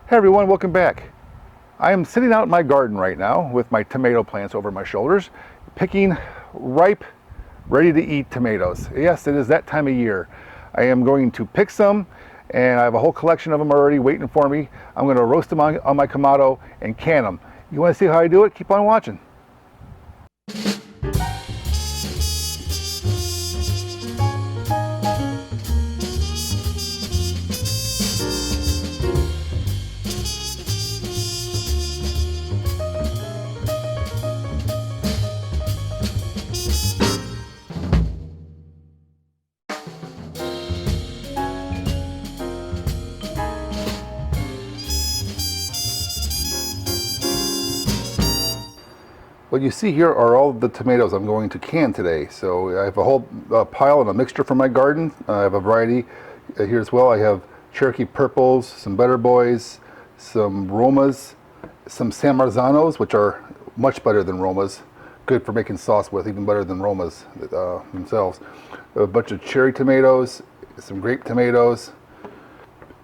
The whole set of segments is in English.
Hey everyone, welcome back. I am sitting out in my garden right now with my tomato plants over my shoulders, picking ripe, ready to eat tomatoes. Yes, it is that time of year. I am going to pick some, and I have a whole collection of them already waiting for me. I'm going to roast them on my Kamado and can them. You want to see how I do it? Keep on watching. What you see here are all the tomatoes I'm going to can today. So I have a whole pile and a mixture from my garden. I have a variety here as well. I have Cherokee purples, some better boys, some romas, some San Marzanos, which are much better than romas. Good for making sauce with, even better than romas themselves. A bunch of cherry tomatoes, some grape tomatoes,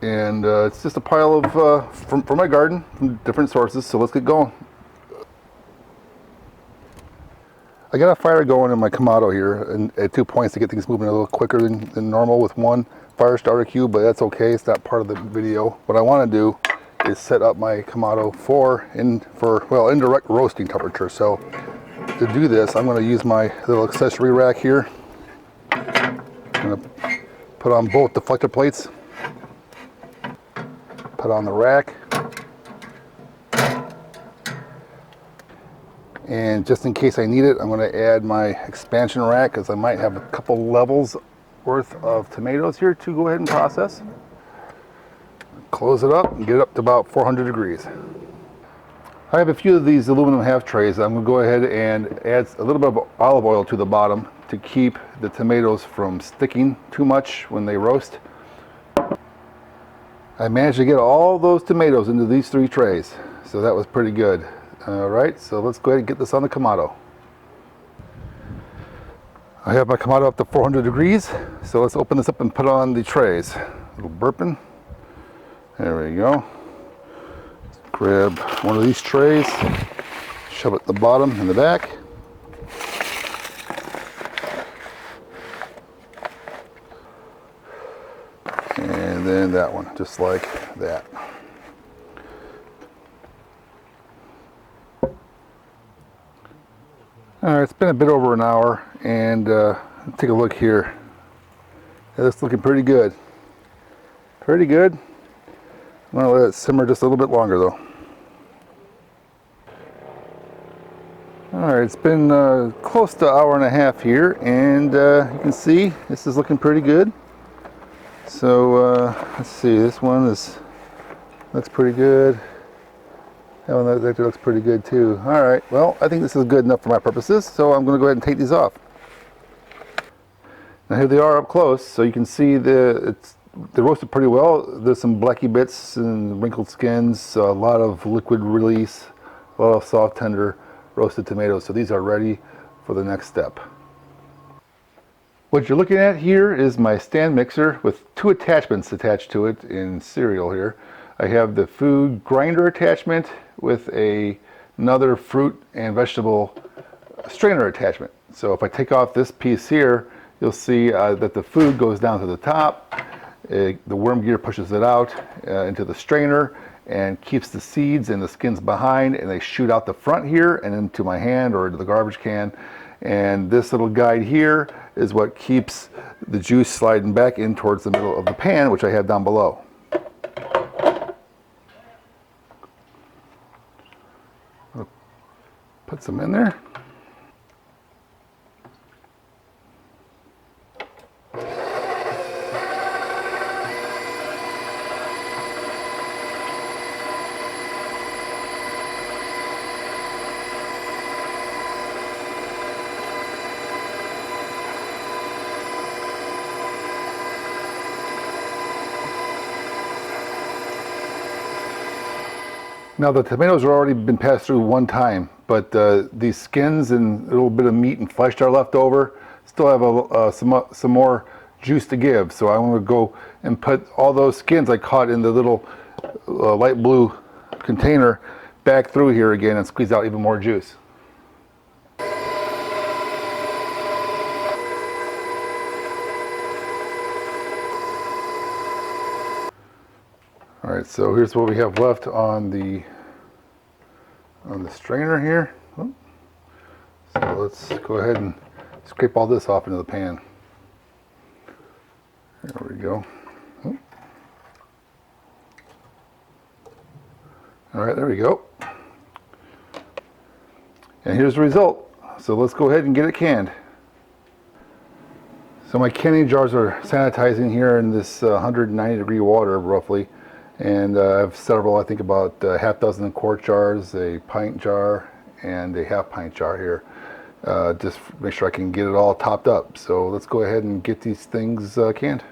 and it's just a pile of from my garden, from different sources. So let's get going. I got a fire going in my Kamado here and at 2 points to get things moving a little quicker than normal with one fire starter cube, but that's okay. It's not part of the video. What I want to do is set up my Kamado for indirect roasting temperature. So to do this, I'm going to use my little accessory rack here. I'm going to put on both deflector plates, put on the rack, and just in case I need it, I'm going to add my expansion rack because I might have a couple levels worth of tomatoes here to go ahead and process. Close it up and get it up to about 400 degrees. I have a few of these aluminum half trays. I'm going to go ahead and add a little bit of olive oil to the bottom to keep the tomatoes from sticking too much when they roast. I managed to get all those tomatoes into these 3 trays, so that was pretty good. Alright, so let's go ahead and get this on the Kamado. I have my Kamado up to 400 degrees, so let's open this up and put on the trays. A little burping. There we go. Grab one of these trays, shove it at the bottom and the back. And then that one, just like that. Alright, it's been a bit over an hour, and take a look here. It's looking pretty good. Pretty good. I'm going to let it simmer just a little bit longer though. Alright, it's been close to an hour and a half here, and you can see this is looking pretty good. So let's see, this one looks pretty good. That one looks pretty good too. Alright, well, I think this is good enough for my purposes, so I'm going to go ahead and take these off. Now here they are up close, so you can see they're roasted pretty well. There's some blacky bits and wrinkled skins, a lot of liquid release, a lot of soft, tender roasted tomatoes. So these are ready for the next step. What you're looking at here is my stand mixer with 2 attachments attached to it in serial here. I have the food grinder attachment with another fruit and vegetable strainer attachment. So if I take off this piece here, you'll see that the food goes down to the top. The worm gear pushes it out into the strainer and keeps the seeds and the skins behind, and they shoot out the front here and into my hand or into the garbage can. And this little guide here is what keeps the juice sliding back in towards the middle of the pan, which I have down below. Put some in there. Now the tomatoes have already been passed through one time, but these skins and a little bit of meat and flesh that are left over still have some more juice to give. So I want to go and put all those skins I caught in the little light blue container back through here again and squeeze out even more juice. All right, so here's what we have left on the strainer here. So let's go ahead and scrape all this off into the pan. There we go. All right, there we go. And here's the result. So let's go ahead and get it canned. So my canning jars are sanitizing here in this 190-degree water roughly. And I have several, I think about a half dozen quart jars, a pint jar, and a half pint jar here. Just make sure I can get it all topped up. So let's go ahead and get these things canned.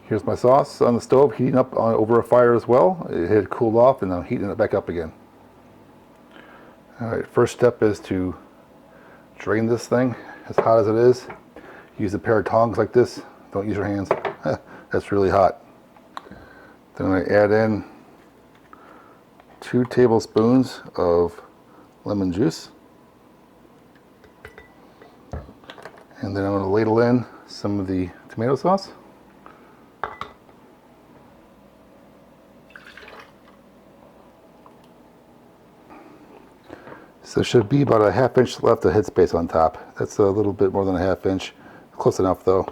Here's my sauce on the stove, heating up over a fire as well. It had cooled off and I'm heating it back up again. All right, first step is to drain this thing as hot as it is. Use a pair of tongs like this. Don't use your hands. That's really hot. Then I add in 2 tablespoons of lemon juice. And then I'm going to ladle in some of the tomato sauce. So there should be about a ½ inch left of headspace on top. That's a little bit more than a ½ inch. Close enough though.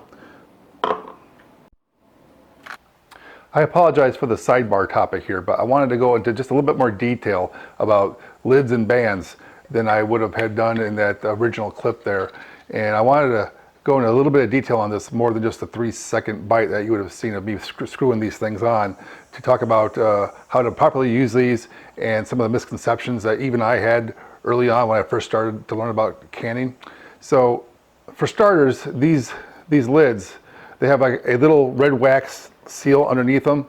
I apologize for the sidebar topic here, but I wanted to go into just a little bit more detail about lids and bands than I would have had done in that original clip there. And I wanted to go into a little bit of detail on this, more than just a 3-second bite that you would have seen of me screwing these things on, to talk about how to properly use these and some of the misconceptions that even I had early on when I first started to learn about canning. So for starters, these lids, they have like a little red wax seal underneath them,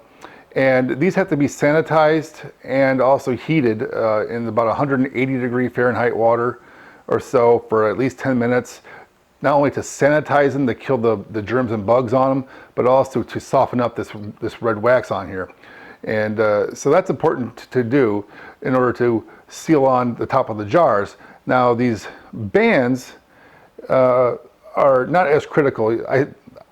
and these have to be sanitized and also heated in about 180-degree Fahrenheit water or so for at least 10 minutes, not only to sanitize them, to kill the germs and bugs on them, but also to soften up this red wax on here. And so that's important to do in order to seal on the top of the jars. Now these bands are not as critical.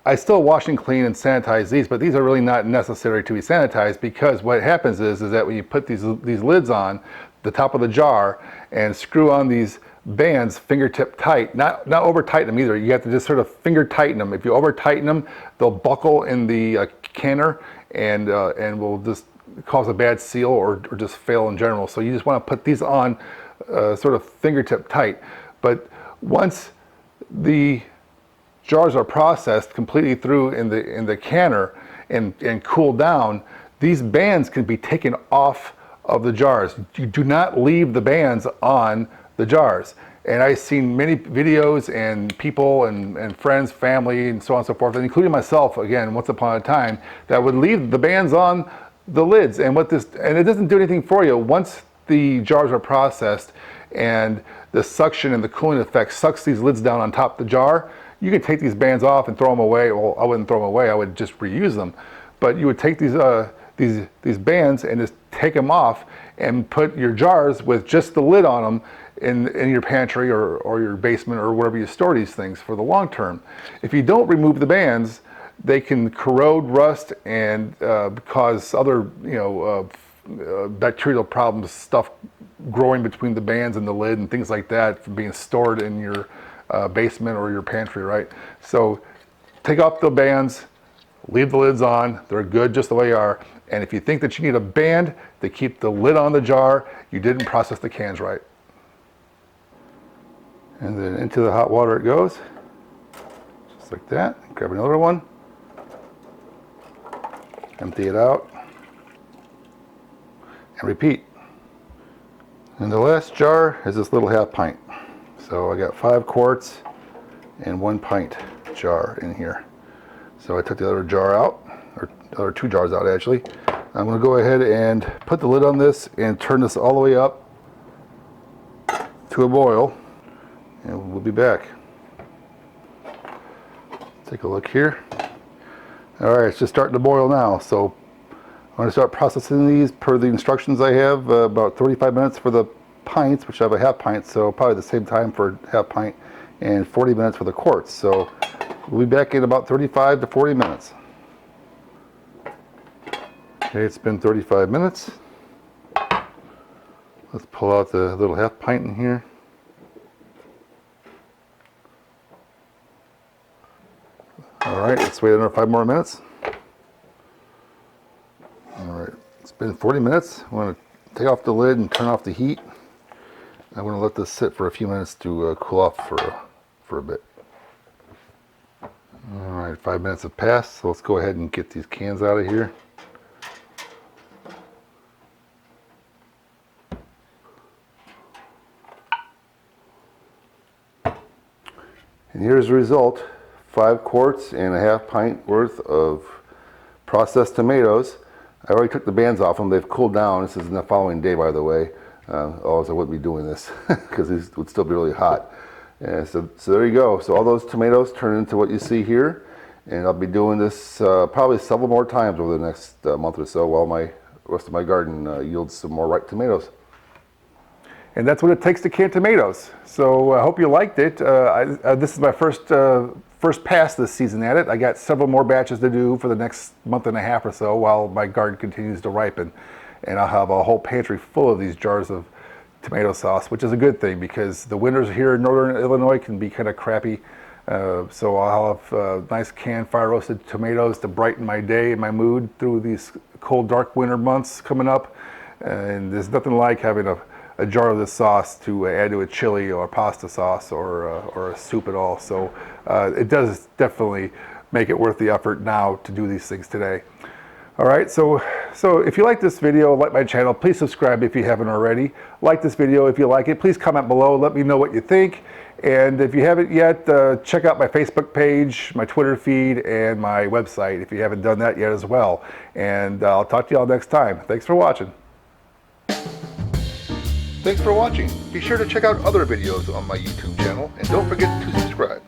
I still wash and clean and sanitize these, but these are really not necessary to be sanitized, because what happens is that when you put these lids on the top of the jar and screw on these bands fingertip tight, not over tighten them either. You have to just sort of finger tighten them. If you over tighten them, they'll buckle in the canner and will just cause a bad seal or just fail in general. So you just want to put these on sort of fingertip tight. But once the jars are processed completely through in the canner and cooled down, these bands can be taken off of the jars. You do not leave the bands on the jars. And I've seen many videos and people and friends, family, and so on and so forth, including myself, again, once upon a time, that would leave the bands on the lids. And it doesn't do anything for you. Once the jars are processed and the suction and the cooling effect sucks these lids down on top of the jar, you can take these bands off and throw them away. Well, I wouldn't throw them away, I would just reuse them. But you would take these bands and just take them off and put your jars with just the lid on them in your pantry or your basement or wherever you store these things for the long term. If you don't remove the bands, they can corrode, rust, and cause other bacterial problems, stuff growing between the bands and the lid and things like that, from being stored in your basement or your pantry, right? So take off the bands, leave the lids on. They're good just the way they are. And if you think that you need a band to keep the lid on the jar, you didn't process the cans right. And then into the hot water it goes, just like that. Grab another one, empty it out, and repeat. And the last jar is this little ½ pint. So I got 5 quarts and 1 pint jar in here. So I took the other jar out, or the other 2 jars out actually. I'm going to go ahead and put the lid on this and turn this all the way up to a boil, and we'll be back. Take a look here. All right, it's just starting to boil now. So I'm going to start processing these per the instructions I have, about 35 minutes for the pints, which I have a half pint, so probably the same time for half pint, and 40 minutes for the quarts. So we'll be back in about 35 to 40 minutes. Okay, it's been 35 minutes. Let's pull out the little half pint in here. All right, let's wait another 5 more minutes. All right, it's been 40 minutes. I'm going to take off the lid and turn off the heat. I'm going to let this sit for a few minutes to cool off for a bit. All right, 5 minutes have passed, so let's go ahead and get these cans out of here. And here's the result. 5 quarts and a half pint worth of processed tomatoes. I already took the bands off them. They've cooled down. This is the following day, by the way. Otherwise I wouldn't be doing this because these would still be really hot. So there you go. So all those tomatoes turn into what you see here. And I'll be doing this probably several more times over the next month or so while the rest of my garden yields some more ripe tomatoes. And that's what it takes to can tomatoes. So I hope you liked it. This is my first pass this season at it. I got several more batches to do for the next month and a half or so while my garden continues to ripen. And I'll have a whole pantry full of these jars of tomato sauce, which is a good thing because the winters here in northern Illinois can be kind of crappy. So I'll have nice canned fire roasted tomatoes to brighten my day and my mood through these cold, dark winter months coming up. And there's nothing like having a jar of this sauce to add to a chili or pasta sauce or a soup at all. So it does definitely make it worth the effort now to do these things today. All right, so if you like this video, like my channel, please subscribe if you haven't already. Like this video if you like it. Please comment below, let me know what you think. And if you haven't yet, check out my Facebook page, my Twitter feed, and my website if you haven't done that yet as well. And I'll talk to you all next time. Thanks for watching. Thanks for watching. Be sure to check out other videos on my YouTube channel, and don't forget to subscribe.